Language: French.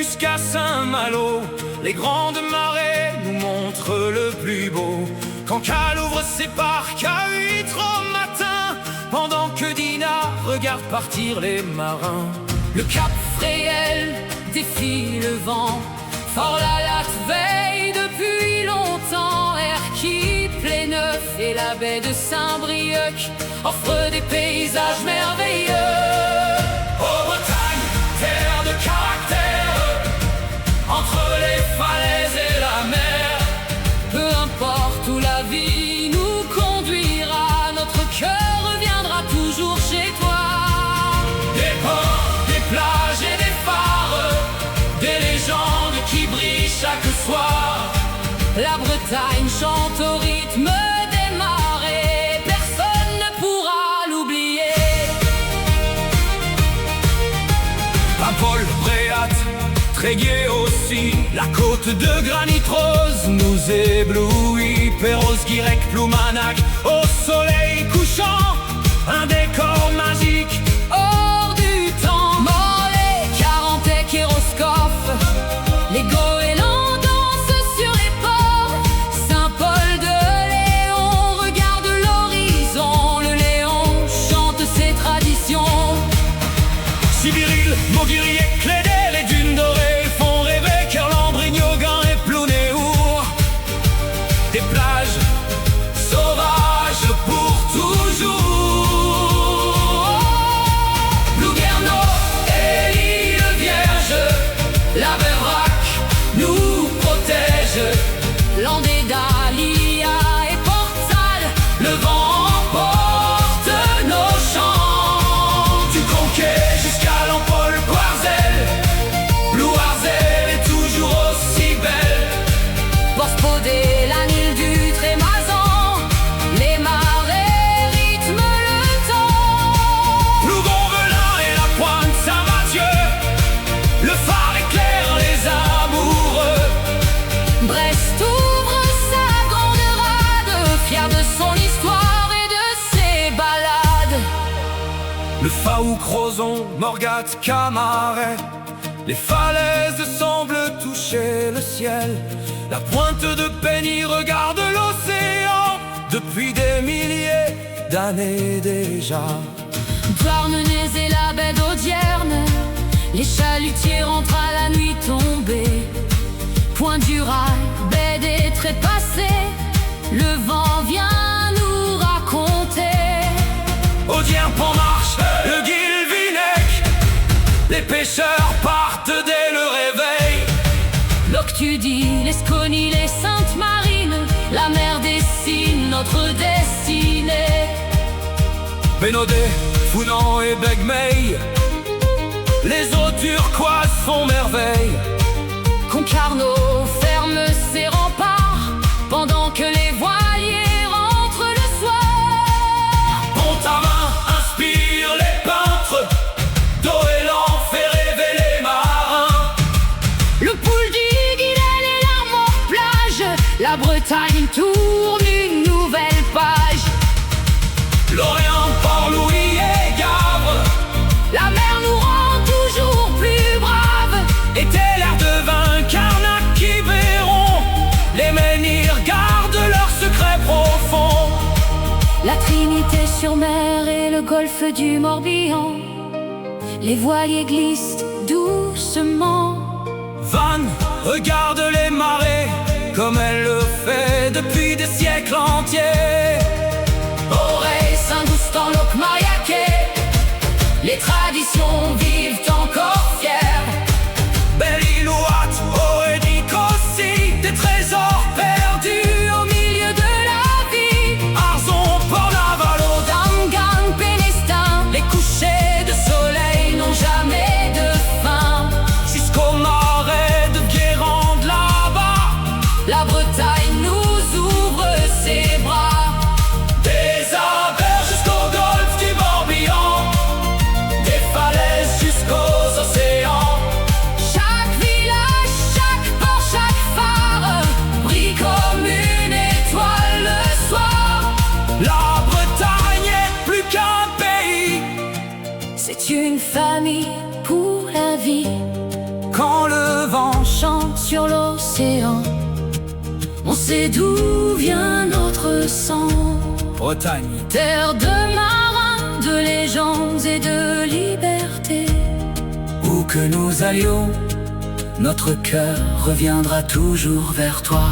jusqu'à Saint-Malo. Les grandes marées nous montrent le plus beau. Quand Cal ouvre ses parcs à 8 au matin, pendant que Dina regarde partir les marins. Le Cap Fréhel défie le vent, Fort Lalatte veille depuis longtemps. Erquy, Pléneuf et la baie de Saint-Brieuc offrent des paysages merveilleux. Oh Bretagne, terre de caractère, entre les falaises et la mer. Peu importe où la vie nous conduira, notre cœur reviendra toujours chez toi. Des ports, des plages et des phares, des légendes qui brillent chaque soir. La Bretagne chante au rythme des marées, personne ne pourra l'oublier. Paimpol, Bréhat, Tréguier aussi, la côte de granit rose nous éblouit. Perros, Guirec, Ploumanac, au soleil couchant, un décor magique. Hors du temps, Morlaix, Carantec et Roscoff, les goélands dansent sur les ports. Saint-Paul-de-Léon regarde l'horizon, le Léon chante ses traditions. Sibiril, Moguiri et Clédé, les dunes dorées font rêver. Kerland, Brignogan et Plounéour, des plages sauvages pour toujours. Plouguerneau et l'île Vierge, la Bévrac nous protège. Landé, Dalia et Port-Salle, Le vent emporte nos chants. Du Conquet jusqu'à l'Empole, Coarzel, Blouarzel est toujours aussi belle. Porspodé, la Nile du Trémazan, les marées rythment le temps. Plougonvelin et la pointe Saint-Mathieu, le phare éclaire les amoureux. Brest ouvre sa grande rade, fier de son histoire et de ses balades. Le Faou, Crozon, Morgat, Camaret, les falaises semblent toucher le ciel. La pointe de Penny regarde l'océan depuis des milliers d'années déjà. Douarnenez et la baie d'Audierne, les chalutiers rentrent à la nuit tombée. Point du Rail, baie des Trépassés, le vent vient nous raconter. Audierne, Pont-Marche, le Guilvinec, les pêcheurs partent dès le réveil. Loctudie, l'Esconie, les Saintes-Marines, la mer dessine notre destinée. Bénodet, Founan et Begmeil, les eaux turquoises font merveille. Concarneau ferme ses remparts pendant que les voiliers rentrent le soir. Pont-Aven inspire les peintres, Doélan fait rêver les marins. Le Poul du Guilel et l'Armor-Plage, la Bretagne tourne une nouvelle page. Lorient, Port-Louis et Gavre, La mer nous rend toujours plus braves. était l'air de vin, Carnac, Quiberon, les menhirs gardent leurs secrets profonds. La Trinité-sur-Mer et le golfe du Morbihan, les voiliers glissent doucement. Vannes regarde les marées comme elle le fait depuis des siècles entiers. Auray, Saint-Goustan, Locmariaquet, les traditions vivent encore fières. Belle-Île-Ouate, Aurédic aussi, des trésors perdus au milieu de la vie. Arzon, Port-Naval, Damgan, Pénestin, les couchers de soleil n'ont jamais de fin. Jusqu'au marais de Guérande là-bas, la Bretagne nous ouvre ses bras. des abers jusqu'au golfe du Morbihan, des falaises jusqu'aux océans. Chaque village, chaque port, chaque phare brille comme une étoile le soir. La Bretagne est plus qu'un pays, C'est une famille pour la vie. quand le vent chante sur l'océan, on sait d'où vient notre sang. Bretagne, Terre de marins, de légendes et de liberté. où que nous allions, notre cœur reviendra toujours vers toi.